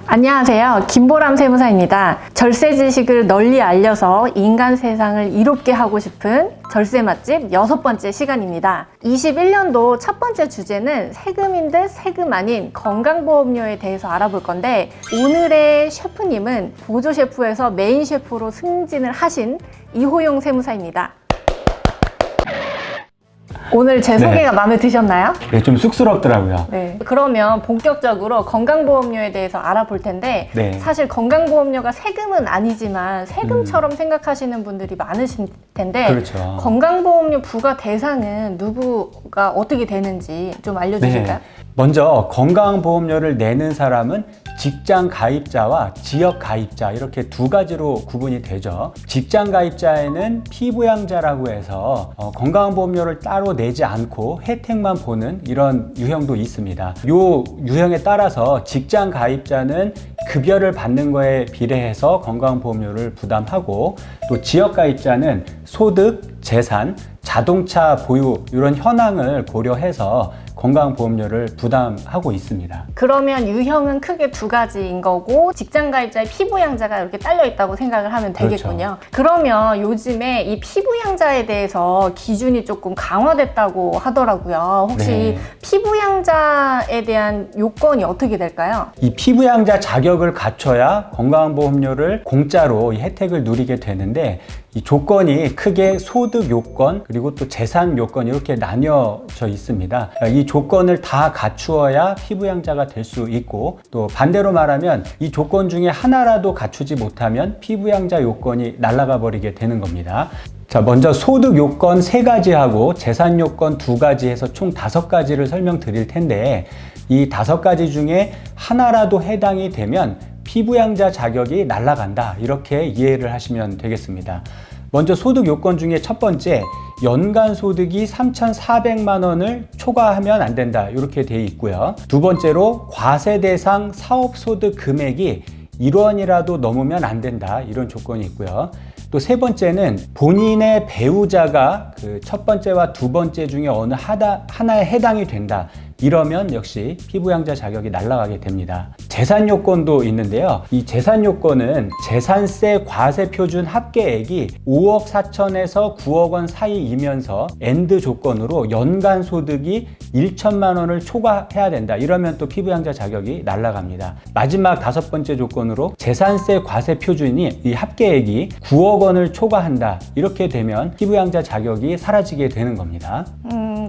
안녕하세요. 김보람 세무사입니다. 절세 지식을 널리 알려서 인간 세상을 이롭게 하고 싶은 절세 맛집 6번째 시간입니다. 21년도 첫 번째 주제는 세금인 듯 세금 아닌 건강보험료에 대해서 알아볼 건데, 오늘의 셰프님은 보조 셰프에서 메인 셰프로 승진을 하신 이호용 세무사입니다. 오늘 제 소개가 마음에 드셨나요? 네, 좀 쑥스럽더라고요. 네. 그러면 본격적으로 건강보험료에 대해서 알아볼 텐데, 네. 사실 건강보험료가 세금은 아니지만 세금처럼 생각하시는 분들이 많으실 텐데, 그렇죠. 건강보험료 부과 대상은 누구가 어떻게 되는지 좀 알려주실까요? 네. 먼저 건강보험료를 내는 사람은 직장 가입자와 지역 가입자, 이렇게 두 가지로 구분이 되죠. 직장 가입자에는 피부양자라고 해서 건강보험료를 따로 내지 않고 혜택만 보는 이런 유형도 있습니다. 요 유형에 따라서 직장 가입자는 급여를 받는 거에 비례해서 건강보험료를 부담하고, 또 지역 가입자는 소득, 재산, 자동차 보유 이런 현황을 고려해서 건강보험료를 부담하고 있습니다. 그러면 유형은 크게 두 가지인 거고, 직장가입자의 피부양자가 이렇게 딸려 있다고 생각을 하면 되겠군요. 그렇죠. 그러면 요즘에 이 피부양자에 대해서 기준이 조금 강화됐다고 하더라고요. 혹시 네. 피부양자에 대한 요건이 어떻게 될까요? 이 피부양자 자격을 갖춰야 건강보험료를 공짜로 이 혜택을 누리게 되는데, 이 조건이 크게 소득 요건 그리고 또 재산 요건 이렇게 나뉘어져 있습니다. 이 조건을 다 갖추어야 피부양자가 될 수 있고, 또 반대로 말하면 이 조건 중에 하나라도 갖추지 못하면 피부양자 요건이 날아가 버리게 되는 겁니다. 자, 먼저 소득 요건 3가지하고 재산 요건 2가지 해서 총 5가지를 설명드릴 텐데, 이 5가지 중에 하나라도 해당이 되면 피부양자 자격이 날아간다, 이렇게 이해를 하시면 되겠습니다. 먼저 소득 요건 중에 첫 번째, 연간 소득이 3,400만 원을 초과하면 안 된다, 이렇게 되어 있고요. 두 번째로 과세 대상 사업 소득 금액이 1원이라도 넘으면 안 된다, 이런 조건이 있고요. 또 세 번째는 본인의 배우자가 그 첫 번째와 두 번째 중에 어느 하나에 해당이 된다, 이러면 역시 피부양자 자격이 날아가게 됩니다. 재산 요건도 있는데요. 이 재산 요건은 재산세 과세 표준 합계액이 5억 4천에서 9억 원 사이이면서 엔드 조건으로 연간 소득이 1천만 원을 초과해야 된다, 이러면 또 피부양자 자격이 날아갑니다. 마지막 5번째 조건으로 재산세 과세 표준이 이 합계액이 9억 원을 초과한다, 이렇게 되면 피부양자 자격이 사라지게 되는 겁니다.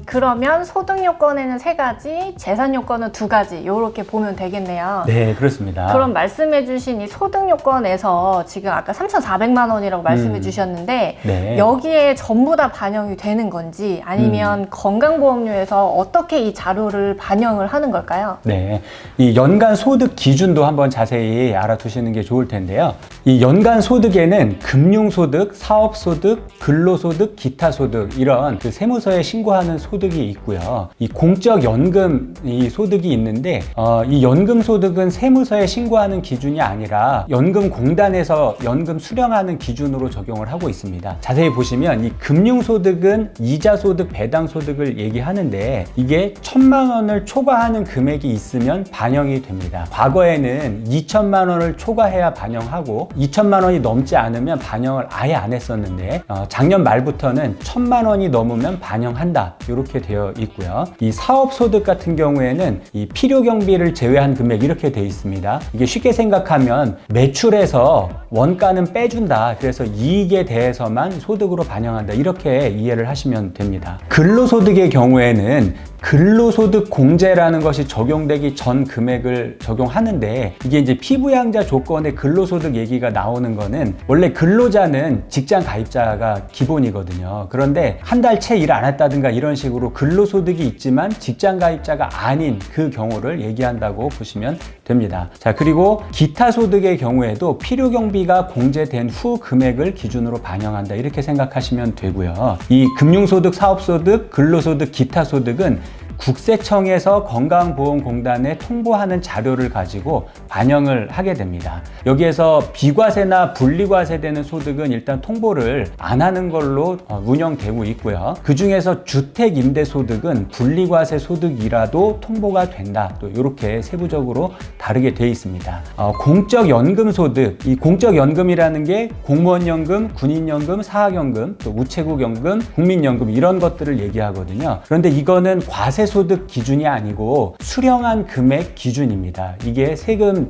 그러면 소득 요건에는 3가지, 재산 요건은 2가지, 이렇게 보면 되겠네요. 네, 그렇습니다. 그럼 말씀해주신 이 소득 요건에서 지금 아까 3,400만 원이라고 말씀해주셨는데, 네. 여기에 전부 다 반영이 되는 건지, 아니면 건강보험료에서 어떻게 이 자료를 반영을 하는 걸까요? 네, 이 연간 소득 기준도 한번 자세히 알아두시는 게 좋을 텐데요. 이 연간 소득에는 금융소득, 사업소득, 근로소득, 기타소득, 이런 그 세무서에 신고하는 소득이 있고요. 이 공적연금 이 소득이 있는데, 이 연금소득은 세무서에 신고하는 기준이 아니라 연금공단에서 연금 수령하는 기준으로 적용을 하고 있습니다. 자세히 보시면 이 금융소득은 이자소득, 배당소득을 얘기하는데, 이게 1,000만 원을 초과하는 금액이 있으면 반영이 됩니다. 과거에는 2천만 원을 초과해야 반영하고 2천만 원이 넘지 않으면 반영을 아예 안 했었는데, 작년 말부터는 1,000만 원이 넘으면 반영한다, 이렇게 되어 있고요. 이 사업소득 같은 경우에는 이 필요경비를 제외한 금액, 이렇게 되어 있습니다. 이게 쉽게 생각하면 매출에서 원가는 빼준다, 그래서 이익에 대해서만 소득으로 반영한다, 이렇게 이해를 하시면 됩니다. 근로소득의 경우에는 근로소득 공제라는 것이 적용되기 전 금액을 적용하는데, 이게 이제 피부양자 조건에 근로소득 얘기가 나오는 거는, 원래 근로자는 직장 가입자가 기본이거든요. 그런데 한 달 채 일 안 했다든가 이런 식으로 근로소득이 있지만 직장 가입자가 아닌 그 경우를 얘기한다고 보시면 됩니다. 자, 그리고 기타 소득의 경우에도 필요경비가 공제된 후 금액을 기준으로 반영한다, 이렇게 생각하시면 되고요. 이 금융소득, 사업소득, 근로소득, 기타 소득은 국세청에서 건강보험공단에 통보하는 자료를 가지고 반영을 하게 됩니다. 여기에서 비과세나 분리과세되는 소득은 일단 통보를 안 하는 걸로 운영되고 있고요. 그 중에서 주택임대소득은 분리과세 소득이라도 통보가 된다. 또 이렇게 세부적으로 다르게 되어 있습니다. 공적연금소득, 이 공적연금이라는 게 공무원연금, 군인연금, 사학연금, 또 우체국연금, 국민연금 이런 것들을 얘기하거든요. 그런데 이거는 과세소득 기준이 아니고 수령한 금액 기준입니다. 이게 세금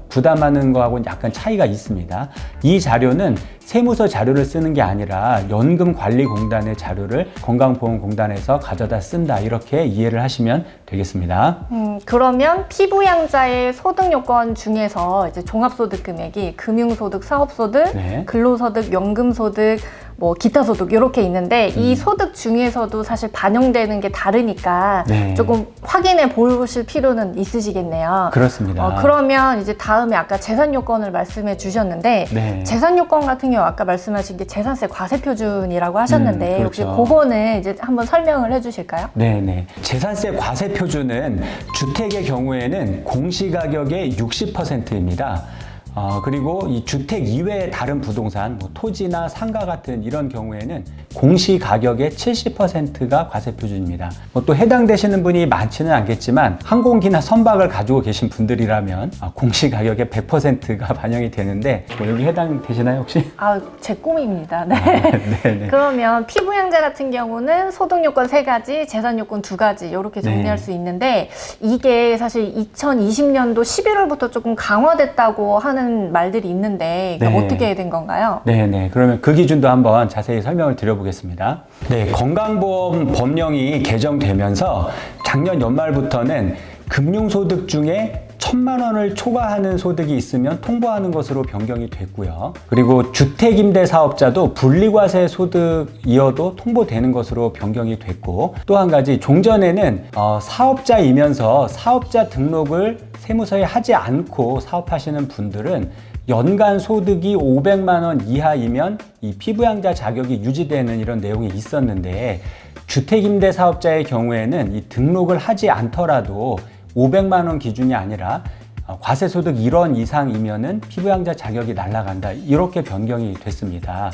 부담하는 거하고는 약간 차이가 있습니다. 이 자료는 세무서 자료를 쓰는 게 아니라 연금관리공단의 자료를 건강보험공단에서 가져다 쓴다. 이렇게 이해를 하시면 되겠습니다. 그러면 피부양자의 소득 요건 중에서 이제 종합소득 금액이 금융소득, 사업소득, 네. 근로소득, 연금소득, 뭐 기타 소득 이렇게 있는데 이 소득 중에서도 사실 반영되는 게 다르니까 네. 조금 확인해 보실 필요는 있으시겠네요. 그렇습니다. 그러면 이제 다음에 아까 재산 요건을 말씀해 주셨는데 네. 재산 요건 같은 경우 아까 말씀하신 게 재산세 과세 표준이라고 하셨는데 혹시 그렇죠. 그거는 이제 한번 설명을 해 주실까요? 네네. 재산세 과세 표준은 주택의 경우에는 공시가격의 60%입니다. 그리고 이 주택 이외의 다른 부동산, 뭐 토지나 상가 같은 이런 경우에는 공시 가격의 70%가 과세 표준입니다. 또 해당되시는 분이 많지는 않겠지만 항공기나 선박을 가지고 계신 분들이라면 공시 가격의 100%가 반영이 되는데 여기 해당되시나요 혹시? 제 꿈입니다. 네. 네네. 그러면 피부양자 같은 경우는 소득 요건 3가지, 재산 요건 2가지 이렇게 정리할 네. 수 있는데 이게 사실 2020년도 11월부터 조금 강화됐다고 하는 말들이 있는데 네. 어떻게 된 건가요? 네네. 그러면 그 기준도 한번 자세히 설명을 드려보겠습니다. 네, 건강보험 법령이 개정되면서 작년 연말부터는 금융소득 중에 1,000만 원을 초과하는 소득이 있으면 통보하는 것으로 변경이 됐고요. 그리고 주택임대 사업자도 분리과세 소득이어도 통보되는 것으로 변경이 됐고 또 한 가지 종전에는 사업자이면서 사업자 등록을 세무서에 하지 않고 사업하시는 분들은 연간 소득이 500만 원 이하이면 이 피부양자 자격이 유지되는 이런 내용이 있었는데 주택임대 사업자의 경우에는 이 등록을 하지 않더라도 500만 원 기준이 아니라 과세소득 1원 이상이면은 피부양자 자격이 날아간다. 이렇게 변경이 됐습니다.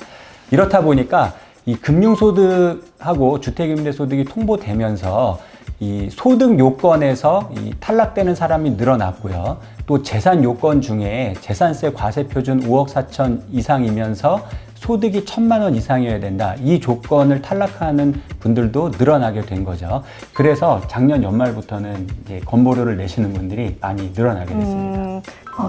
이렇다 보니까 이 금융소득하고 주택임대소득이 통보되면서 이 소득 요건에서 이 탈락되는 사람이 늘어났고요. 또 재산 요건 중에 재산세 과세 표준 5억 4천 이상이면서 소득이 1,000만 원 이상이어야 된다. 이 조건을 탈락하는 분들도 늘어나게 된 거죠. 그래서 작년 연말부터는 이제 건보료를 내시는 분들이 많이 늘어나게 됐습니다.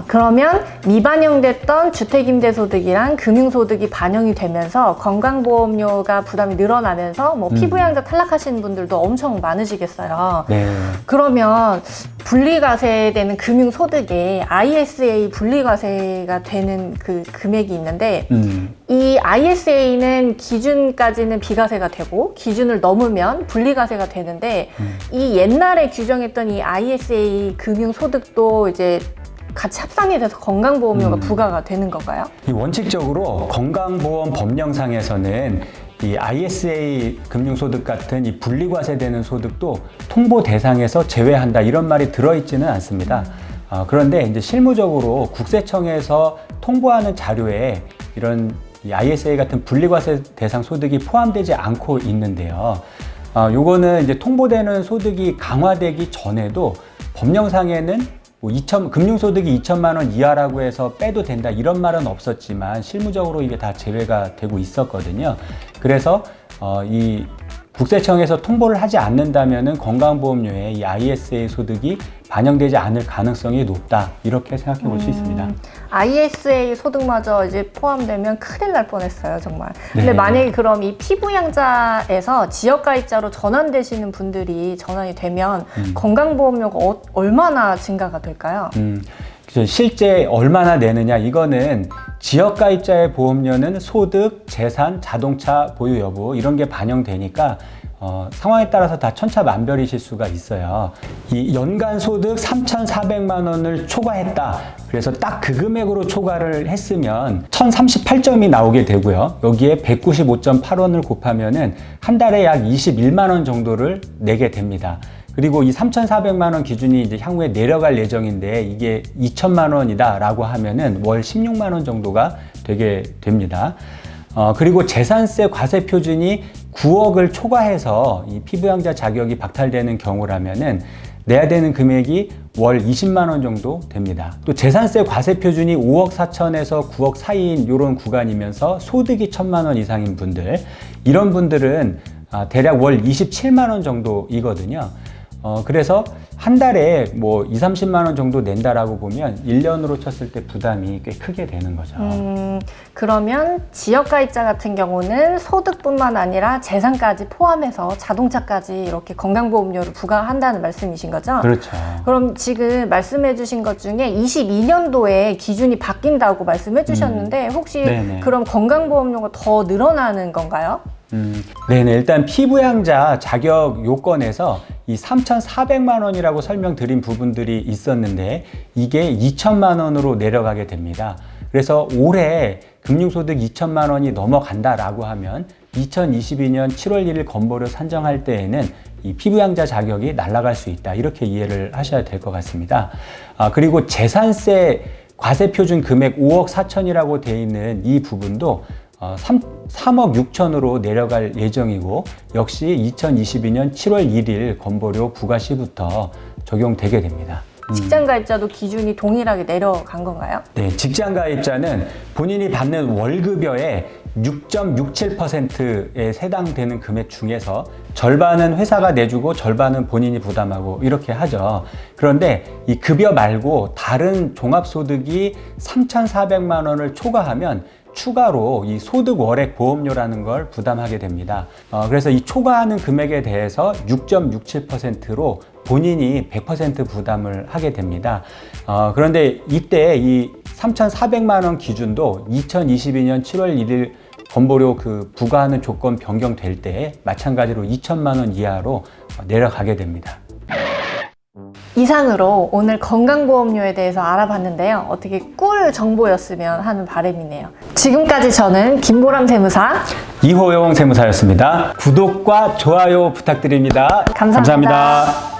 그러면 미반영됐던 주택임대소득이랑 금융소득이 반영이 되면서 건강보험료가 부담이 늘어나면서 뭐 피부양자 탈락하시는 분들도 엄청 많으시겠어요. 네. 그러면 분리과세되는 금융소득에 ISA 분리과세가 되는 그 금액이 있는데 이 ISA는 기준까지는 비과세가 되고 기준을 넘으면 분리과세가 되는데 이 옛날에 규정했던 이 ISA 금융소득도 이제 같이 합산이 돼서 건강보험료가 부과가 되는 건가요? 이 원칙적으로 건강보험 법령상에서는 이 ISA 금융소득 같은 이 분리과세되는 소득도 통보 대상에서 제외한다 이런 말이 들어있지는 않습니다. 그런데 이제 실무적으로 국세청에서 통보하는 자료에 이런 이 ISA 같은 분리과세 대상 소득이 포함되지 않고 있는데요. 요거는 이제 통보되는 소득이 강화되기 전에도 법령상에는 뭐 금융소득이 2천만 원 이하라고 해서 빼도 된다 이런 말은 없었지만 실무적으로 이게 다 제외가 되고 있었거든요. 그래서 이 국세청에서 통보를 하지 않는다면은 건강보험료에 이 ISA 소득이 반영되지 않을 가능성이 높다 이렇게 생각해 볼 수 있습니다. ISA 소득마저 이제 포함되면 큰일 날 뻔했어요 정말. 네. 근데 만약에 그럼 이 피부양자에서 지역가입자로 전환되시는 분들이 전환이 되면 건강보험료가 얼마나 증가가 될까요? 실제 얼마나 내느냐 이거는 지역가입자의 보험료는 소득, 재산, 자동차 보유 여부 이런 게 반영되니까 상황에 따라서 다 천차만별이실 수가 있어요. 이 연간 소득 3,400만 원을 초과했다. 그래서 딱 그 금액으로 초과를 했으면 1,038점이 나오게 되고요. 여기에 195.8원을 곱하면은 한 달에 약 21만 원 정도를 내게 됩니다. 그리고 이 3,400만 원 기준이 이제 향후에 내려갈 예정인데 이게 2천만 원이다라고 하면은 월 16만 원 정도가 되게 됩니다. 그리고 재산세 과세 표준이 9억을 초과해서 이 피부양자 자격이 박탈되는 경우라면은 내야 되는 금액이 월 20만 원 정도 됩니다. 또 재산세 과세 표준이 5억 4천에서 9억 사이인 이런 구간이면서 소득이 1,000만 원 이상인 분들, 이런 분들은 대략 월 27만 원 정도이거든요. 그래서 한 달에 뭐 2, 30만 원 정도 낸다라고 보면 1년으로 쳤을 때 부담이 꽤 크게 되는 거죠. 그러면 지역가입자 같은 경우는 소득뿐만 아니라 재산까지 포함해서 자동차까지 이렇게 건강보험료를 부과한다는 말씀이신 거죠? 그렇죠. 그럼 지금 말씀해 주신 것 중에 22년도에 기준이 바뀐다고 말씀해 주셨는데 혹시 네네. 그럼 건강보험료가 더 늘어나는 건가요? 네네. 일단 피부양자 자격 요건에서 이 3,400만 원이라고 설명드린 부분들이 있었는데 이게 2천만 원으로 내려가게 됩니다. 그래서 올해 금융소득 2천만 원이 넘어간다라고 하면 2022년 7월 1일 건보료 산정할 때에는 이 피부양자 자격이 날아갈 수 있다. 이렇게 이해를 하셔야 될 것 같습니다. 그리고 재산세 과세 표준 금액 5억 4천이라고 돼 있는 이 부분도 3억 6천으로 내려갈 예정이고 역시 2022년 7월 1일 건보료 부과 시부터 적용되게 됩니다. 직장가입자도 기준이 동일하게 내려간 건가요? 네, 직장가입자는 본인이 받는 월급여의 6.67%에 해당되는 금액 중에서 절반은 회사가 내주고 절반은 본인이 부담하고 이렇게 하죠. 그런데 이 급여 말고 다른 종합소득이 3,400만 원을 초과하면 추가로 이 소득 월액 보험료라는 걸 부담하게 됩니다. 그래서 이 초과하는 금액에 대해서 6.67%로 본인이 100% 부담을 하게 됩니다. 그런데 이때 이 3,400만 원 기준도 2022년 7월 1일 건보료 부과하는 조건 변경될 때 마찬가지로 2천만 원 이하로 내려가게 됩니다. 이상으로 오늘 건강보험료에 대해서 알아봤는데요. 어떻게 꿀 정보였으면 하는 바람이네요. 지금까지 저는 김보람 세무사 이호용 세무사였습니다. 구독과 좋아요 부탁드립니다. 감사합니다. 감사합니다.